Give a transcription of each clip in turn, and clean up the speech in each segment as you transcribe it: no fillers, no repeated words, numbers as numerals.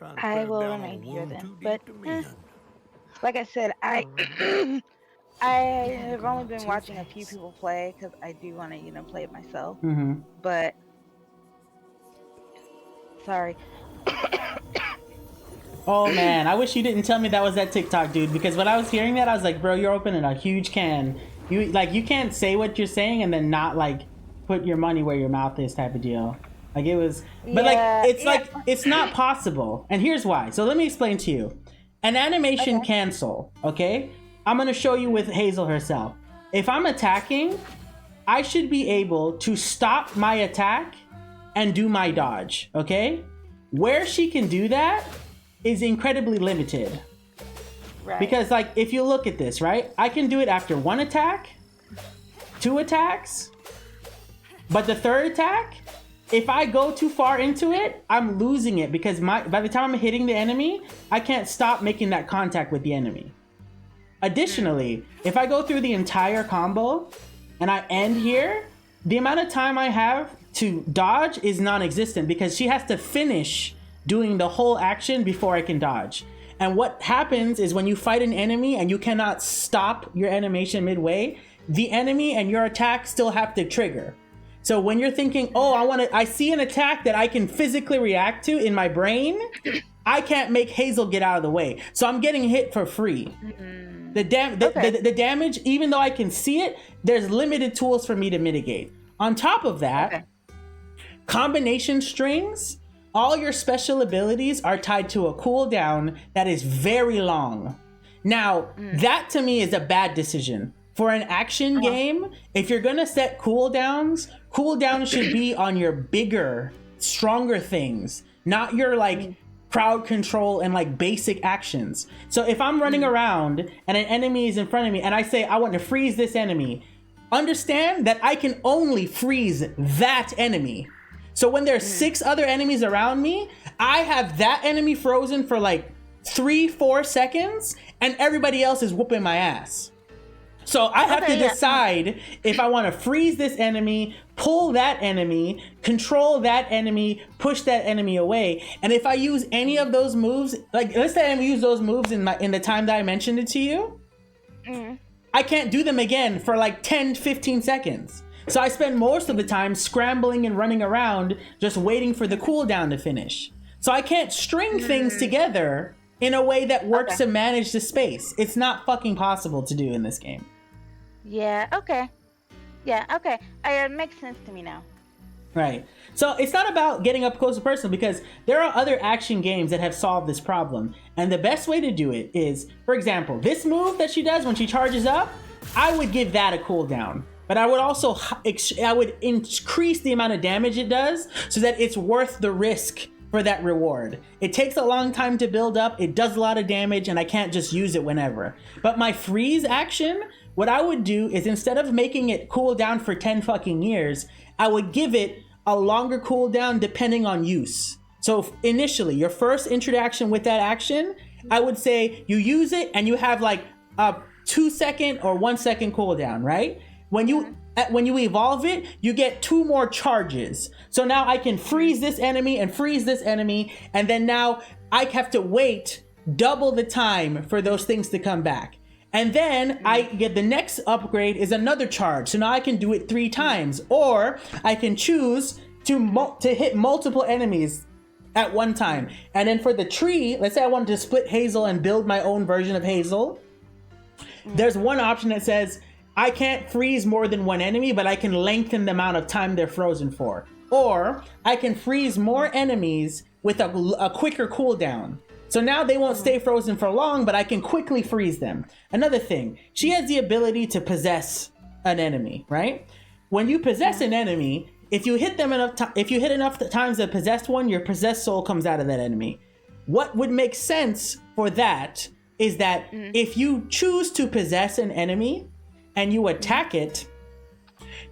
I will remain here then. But like I said, I I have only been watching a few people play because I do want to, play it myself. Mm-hmm. But sorry. Oh man, I wish you didn't tell me that was that TikTok dude, because when I was hearing that, I was like, bro, you're opening a huge can. You can't say what you're saying and then not like put your money where your mouth is type of deal. Like it was, but Yeah, yeah. like it's not possible. And here's why. So let me explain to you. An animation Okay. cancel, okay? I'm gonna show you with Hazel herself. If I'm attacking, I should be able to stop my attack and do my dodge, okay? Where she can do that is incredibly limited. Right. Because like if you look at this, right? I can do it after one attack, two attacks, but the third attack, if I go too far into it, I'm losing it because by the time I'm hitting the enemy, I can't stop making that contact with the enemy. Additionally, if I go through the entire combo and I end here, the amount of time I have to dodge is non-existent because she has to finish doing the whole action before I can dodge. And what happens is when you fight an enemy and you cannot stop your animation midway, the enemy and your attack still have to trigger. So when you're thinking, oh, I see an attack that I can physically react to in my brain, I can't make Hazel get out of the way. So I'm getting hit for free. The damage, even though I can see it, there's limited tools for me to mitigate. On top of that, combination strings, all your special abilities are tied to a cooldown that is very long. Now, that to me is a bad decision. For an action game, if you're gonna set cooldowns should be on your bigger, stronger things, not your like crowd control and like basic actions. So if I'm running around and an enemy is in front of me and I say I want to freeze this enemy, understand that I can only freeze that enemy. So when there's 6 other enemies around me, I have that enemy frozen for like 3-4 seconds and everybody else is whooping my ass. So I have to decide if I want to freeze this enemy, pull that enemy, control that enemy, push that enemy away. And if I use any of those moves, like let's say I use those moves in the time that I mentioned it to you, I can't do them again for like 10-15 seconds. So I spend most of the time scrambling and running around just waiting for the cooldown to finish. So I can't string things together in a way that works to manage the space. It's not fucking possible to do in this game. Yeah, okay. It makes sense to me now. Right. So it's not about getting up close to personal because there are other action games that have solved this problem. And the best way to do it is, for example, this move that she does when she charges up, I would give that a cooldown. But I would also, increase the amount of damage it does so that it's worth the risk for that reward. It takes a long time to build up, it does a lot of damage, and I can't just use it whenever. But my freeze action, what I would do is instead of making it cool down for 10 fucking years, I would give it a longer cooldown depending on use. So initially, your first interaction with that action, I would say you use it and you have like a 2-second or 1-second cooldown, right? When you evolve it, you get 2 more charges. So now I can freeze this enemy and freeze this enemy, and then now I have to wait double the time for those things to come back. And then I get the next upgrade is another charge. So now I can do it 3 times, or I can choose to hit multiple enemies at one time. And then for the tree, let's say I wanted to split Hazel and build my own version of Hazel. There's one option that says, I can't freeze more than one enemy, but I can lengthen the amount of time they're frozen for. Or I can freeze more enemies with a quicker cooldown. So now they won't stay frozen for long, but I can quickly freeze them. Another thing, she has the ability to possess an enemy, right? When you possess an enemy, if you hit them enough times the possessed one, your possessed soul comes out of that enemy. What would make sense for that is that if you choose to possess an enemy and you attack it,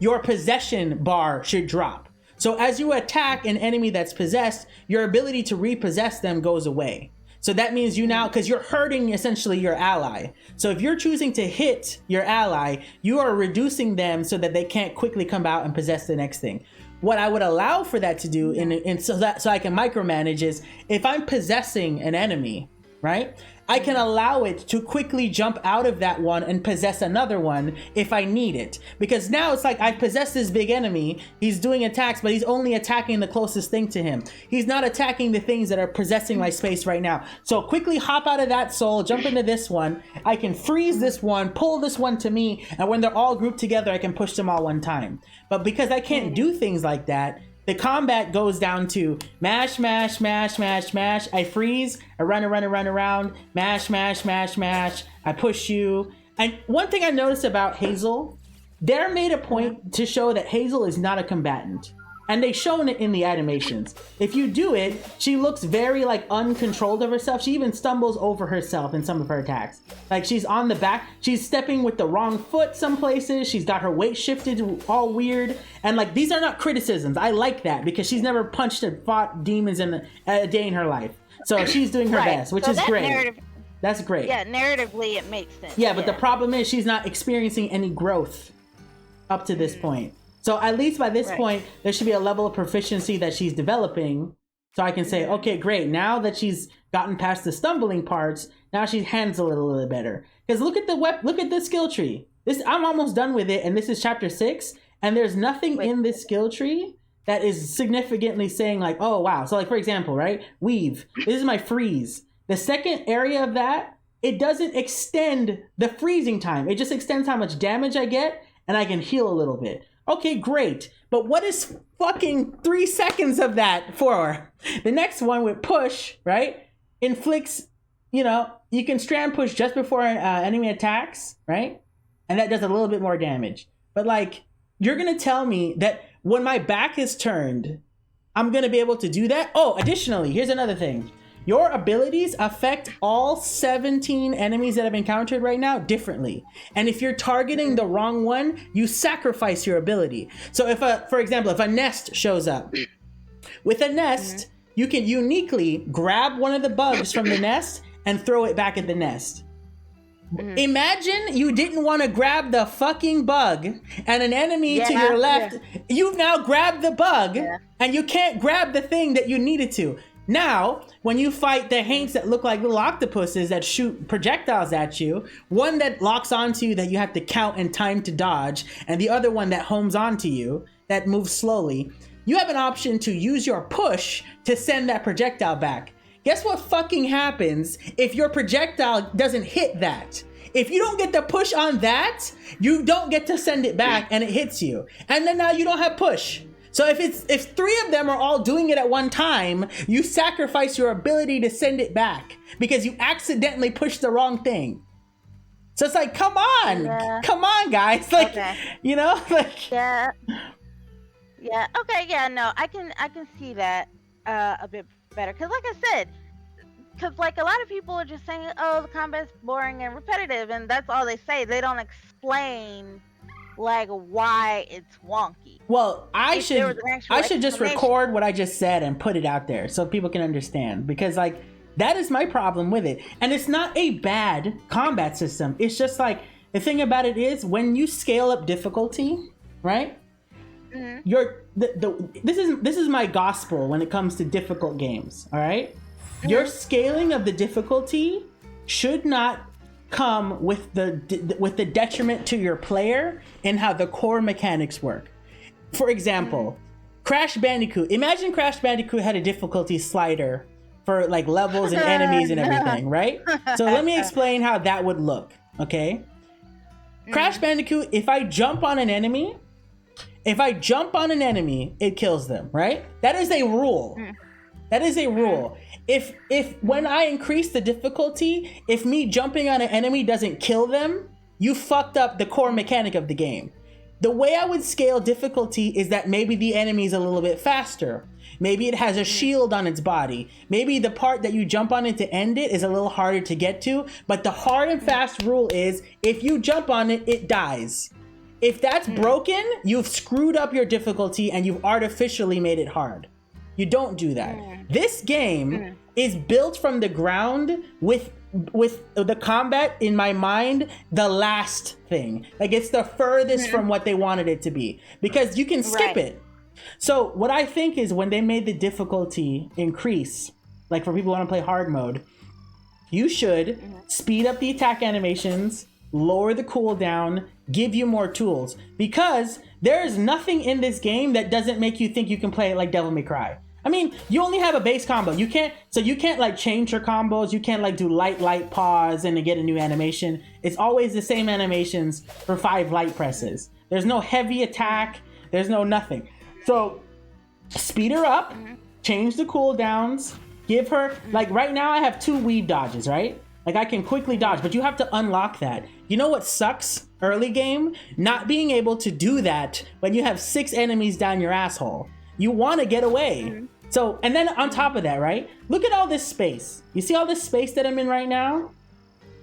your possession bar should drop. So as you attack an enemy that's possessed, your ability to repossess them goes away. So that means you now, because you're hurting essentially your ally. So if you're choosing to hit your ally, you are reducing them so that they can't quickly come out and possess the next thing. what I would allow for that to do, and so I can micromanage is if I'm possessing an enemy, right? I can allow it to quickly jump out of that one and possess another one if I need it. Because now it's like I possess this big enemy, he's doing attacks, but he's only attacking the closest thing to him. He's not attacking the things that are possessing my space right now. So quickly hop out of that soul, jump into this one, I can freeze this one, pull this one to me, and when they're all grouped together, I can push them all one time. But because I can't do things like that, the combat goes down to mash, mash, mash, mash, mash. I freeze, I run around, mash, mash, mash, mash. I push you. And one thing I noticed about Hazel, they're made a point to show that Hazel is not a combatant. And they've shown it in the animations. If you do it, she looks very like uncontrolled of herself. She even stumbles over herself in some of her attacks. Like she's on the back, she's stepping with the wrong foot some places. She's got her weight shifted all weird. And like, these are not criticisms. I like that because she's never punched and fought demons in a day in her life. So she's doing her best, which is great. That's great. Yeah, narratively it makes sense. Yeah, but the problem is she's not experiencing any growth up to this point. So at least by this point, there should be a level of proficiency that she's developing. So I can say, okay, great. Now that she's gotten past the stumbling parts, now she handles it a little bit better. Because look at the skill tree. I'm almost done with it, and this is chapter 6, and there's nothing in this skill tree that is significantly saying like, oh wow. So like for example, right? Weave. This is my freeze. The second area of that, it doesn't extend the freezing time. It just extends how much damage I get, and I can heal a little bit. Okay, great. But what is fucking 3 seconds of that for? The next one with push, right? Inflicts, you can strand push just before an enemy attacks, right? And that does a little bit more damage. But like, you're going to tell me that when my back is turned, I'm going to be able to do that? Oh, additionally, here's another thing. Your abilities affect all 17 enemies that I've encountered right now differently. And if you're targeting the wrong one, you sacrifice your ability. So for example, if a nest shows up, with a nest, you can uniquely grab one of the bugs from the nest and throw it back at the nest. Imagine you didn't want to grab the fucking bug and an enemy to your left, you've now grabbed the bug and you can't grab the thing that you needed to. Now, when you fight the haints that look like little octopuses that shoot projectiles at you, one that locks onto you that you have to count and time to dodge, and the other one that homes onto you, that moves slowly, you have an option to use your push to send that projectile back. Guess what fucking happens if your projectile doesn't hit that? If you don't get the push on that, you don't get to send it back and it hits you. And then now you don't have push. So if 3 of them are all doing it at one time, you sacrifice your ability to send it back because you accidentally pushed the wrong thing. So it's like, come on, guys, like, like. Yeah. Okay. Yeah. No, I can see that a bit better because, like I said, like a lot of people are just saying, oh, the combat's boring and repetitive, and that's all they say. They don't explain like why it's wonky. Well, I should just record what I just said and put it out there so people can understand, because like that is my problem with it. And it's not a bad combat system. It's just like the thing about it is when you scale up difficulty, right? This is my gospel when it comes to difficult games, all right? Your scaling of the difficulty should not come with the detriment to your player and how the core mechanics work. For example, Crash Bandicoot. Imagine Crash Bandicoot had a difficulty slider for like levels and enemies and everything, right? So let me explain how that would look, okay? Crash Bandicoot, if I jump on an enemy, it kills them, right? That is a rule. That is a rule. If when I increase the difficulty, if me jumping on an enemy doesn't kill them, you fucked up the core mechanic of the game. The way I would scale difficulty is that maybe the enemy is a little bit faster. Maybe it has a shield on its body. Maybe the part that you jump on it to end it is a little harder to get to. But the hard and fast rule is if you jump on it, it dies. If that's broken, you've screwed up your difficulty and you've artificially made it hard. You don't do that. This game is built from the ground with the combat in my mind the last thing. Like it's the furthest from what they wanted it to be, because you can skip it. So what I think is when they made the difficulty increase, like for people who want to play hard mode, you should speed up the attack animations, lower the cooldown, give you more tools. Because there is nothing in this game that doesn't make you think you can play it like Devil May Cry. I mean, you only have a base combo. You can't like change your combos. You can't like do light pause and then get a new animation. It's always the same animations for 5 light presses. There's no heavy attack. There's no nothing. So speed her up, change the cooldowns, give her, like right now I have 2 weave dodges, right? Like I can quickly dodge, but you have to unlock that. You know what sucks early game? Not being able to do that when you have 6 enemies down your asshole. You want to get away. So, and then on top of that, right? Look at all this space. You see all this space that I'm in right now?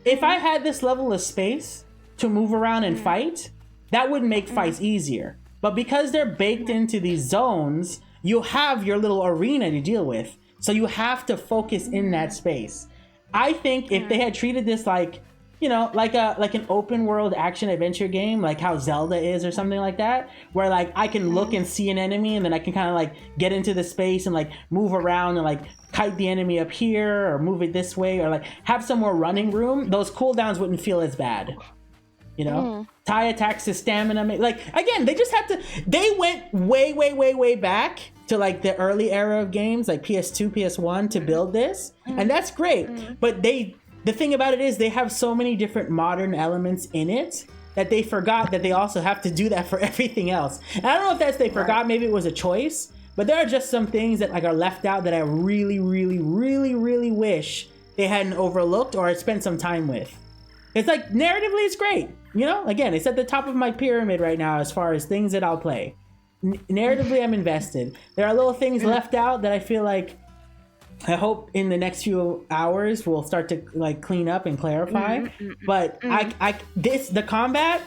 If I had this level of space to move around and fight, that would make fights easier. But because they're baked into these zones, you have your little arena to deal with. So you have to focus in that space. I think if they had treated this like, you know, like an open world action adventure game, like how Zelda is or something like that, where like I can look and see an enemy and then I can kind of like get into the space and like move around and like kite the enemy up here or move it this way or like have some more running room, those cooldowns wouldn't feel as bad. You know, tie attacks to stamina. Like again, they just have to. They went way back to like the early era of games, like PS2, PS1, to build this, and that's great. But the thing about it is, they have so many different modern elements in it that they forgot that they also have to do that for everything else. And I don't know if that's they forgot. Maybe it was a choice, but there are just some things that like are left out that I really wish they hadn't overlooked or had spent some time with. It's like narratively, it's great. You know, again, it's at the top of my pyramid right now as far as things that I'll play. Narratively, I'm invested. There are little things left out that I feel like I hope in the next few hours we'll start to like clean up and clarify. But the combat,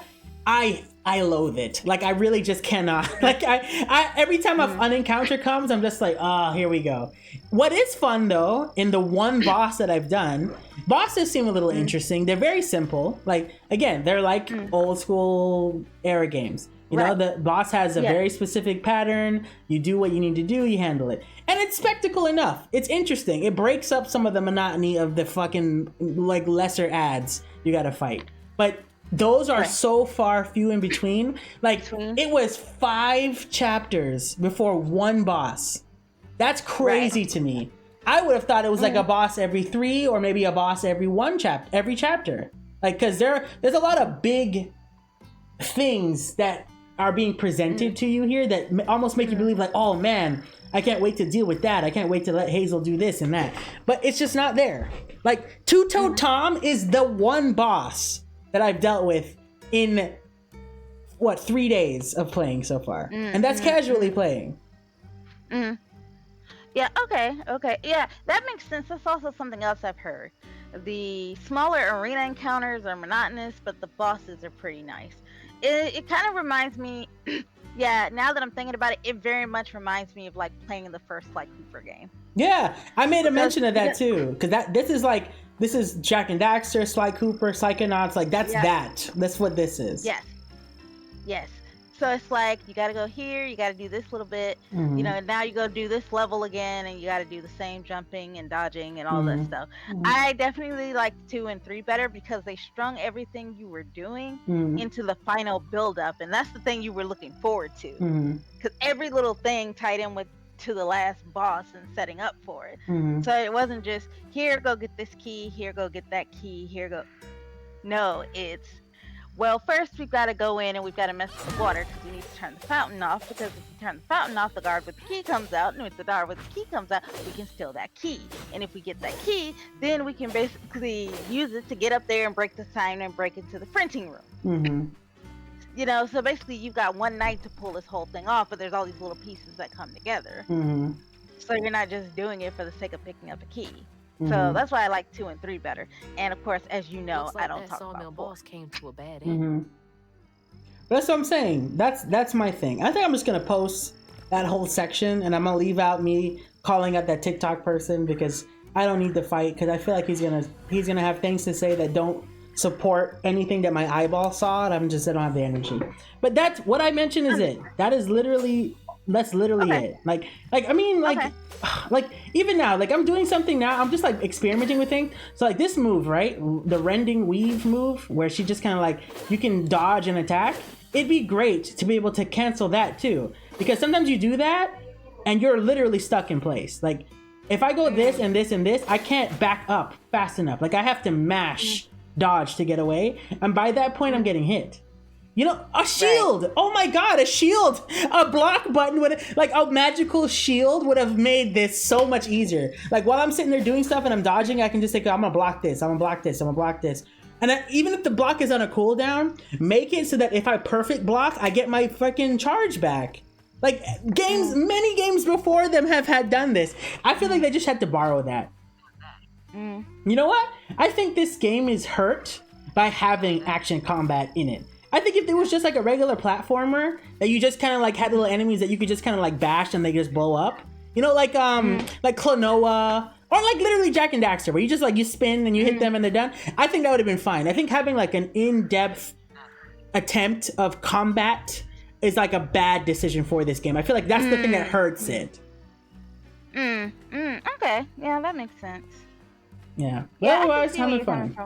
I loathe it. Like I really just cannot. Like I every time an encounter comes, I'm just like, oh, here we go. What is fun though, in the one boss that I've done, bosses seem a little interesting. They're very simple. Like again, they're like old school era games. You know, the boss has a very specific pattern. You do what you need to do, you handle it. And it's spectacle enough. It's interesting. It breaks up some of the monotony of the fucking like lesser ads you gotta fight. But those are so far few in between. Like it was 5 chapters before one boss. That's crazy to me. I would have thought it was like a boss every 3 or maybe a boss every every chapter. Like because there's a lot of big things that are being presented to you here that almost make you believe like, oh man, I can't wait to deal with that. I can't wait to let Hazel do this and that. But it's just not there. Like Two-Toed Tom is the one boss that I've dealt with in 3 days of playing so far. And that's casually playing. Yeah, okay. Yeah, that makes sense. That's also something else I've heard. The smaller arena encounters are monotonous, but the bosses are pretty nice. It kind of reminds me, yeah, now that I'm thinking about it, it very much reminds me of like playing the first Sly Cooper game. Yeah, I made a mention of that too, because this is Jack and Daxter, Sly Cooper, Psychonauts, like that's what this is. Yes. So it's like you got to go here, you got to do this little bit, you know, and now you go do this level again, and you got to do the same jumping and dodging and all that stuff. I definitely like 2 and 3 better because they strung everything you were doing into the final build-up, and that's the thing you were looking forward to. Because every little thing tied in to the last boss and setting up for it. So it wasn't just, here, go get this key, here, go get that key, here, go. No, it's, well, first we've got to go in and we've got to mess with the water because we need to turn the fountain off, because if we turn the fountain off, the guard with the key comes out, and if the guard with the key comes out, we can steal that key. And if we get that key, then we can basically use it to get up there and break the sign and break into the printing room. You know, so basically you've got one night to pull this whole thing off, but there's all these little pieces that come together. So you're not just doing it for the sake of picking up a key. So that's why I like 2 and 3 better. And of course, as you know, I don't talk about boss came to a bad end. That's what I'm saying. That's my thing. I think I'm just gonna post that whole section, and I'm gonna leave out me calling out that TikTok person because I don't need to fight, because I feel like he's gonna have things to say that don't support anything that my eyeball saw, and I don't have the energy. But that's what I mentioned is it. That is literally That's literally Okay. it. Like I mean, like, Okay. like even now, like I'm doing something now. I'm just like experimenting with things. So like this move, right? The rending weave move, where she just kind of like you can dodge and attack. It'd be great to be able to cancel that too, because sometimes you do that and you're literally stuck in place. Like if I go this and this and this, I can't back up fast enough. Like I have to mash dodge to get away, and by that point, I'm getting hit. You know, a shield. Right. Oh my god, a shield. A block button would like a magical shield would have made this so much easier. Like while I'm sitting there doing stuff and I'm dodging, I can just say, I'm gonna block this. I'm gonna block this. I'm gonna block this. And even if the block is on a cooldown, make it so that if I perfect block, I get my fucking charge back. Like games, many games before them have had done this. I feel like they just had to borrow that. You know what? I think this game is hurt by having action combat in it. I think if it was just like a regular platformer that you just kind of like had little enemies that you could just kind of like bash and they just blow up, you know, like Klonoa, or like literally Jack and Daxter, where you just like you spin and you hit them and they're done. I think that would have been fine. I think having like an in-depth attempt of combat is like a bad decision for this game. I feel like that's the thing that hurts it. Okay, yeah, that makes sense. Yeah, but otherwise having fun.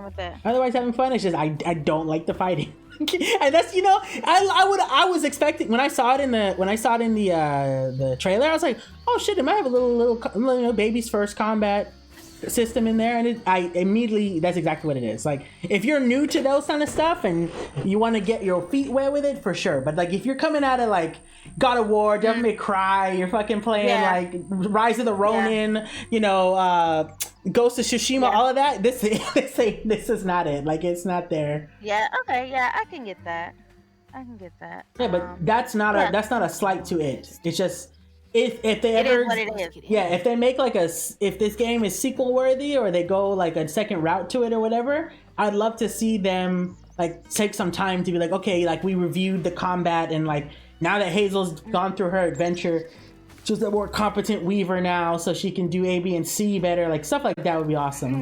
Otherwise having fun. It's just I don't like the fighting. And that's, you know, I was expecting when I saw it in the trailer, I was like, oh shit, it might have a little baby's first combat system in there, and I immediately, that's exactly what it is. Like if you're new to those kind of stuff and you want to get your feet wet with it, for sure. But like if you're coming out of like God of War, Devil May Cry, you're fucking playing like Rise of the Ronin, you know, Ghost of Tsushima, all of that. This is not it. Like it's not there. Yeah. Okay. Yeah, I can get that. Yeah, but that's not a slight to it. It's just if they it ever is what it is. Yeah, if they make like if this game is sequel worthy or they go like a second route to it or whatever, I'd love to see them like take some time to be like, okay, like we reviewed the combat and like now that Hazel's gone through her adventure, she's a more competent weaver now, so she can do A, B, and C better. Like stuff like that would be awesome.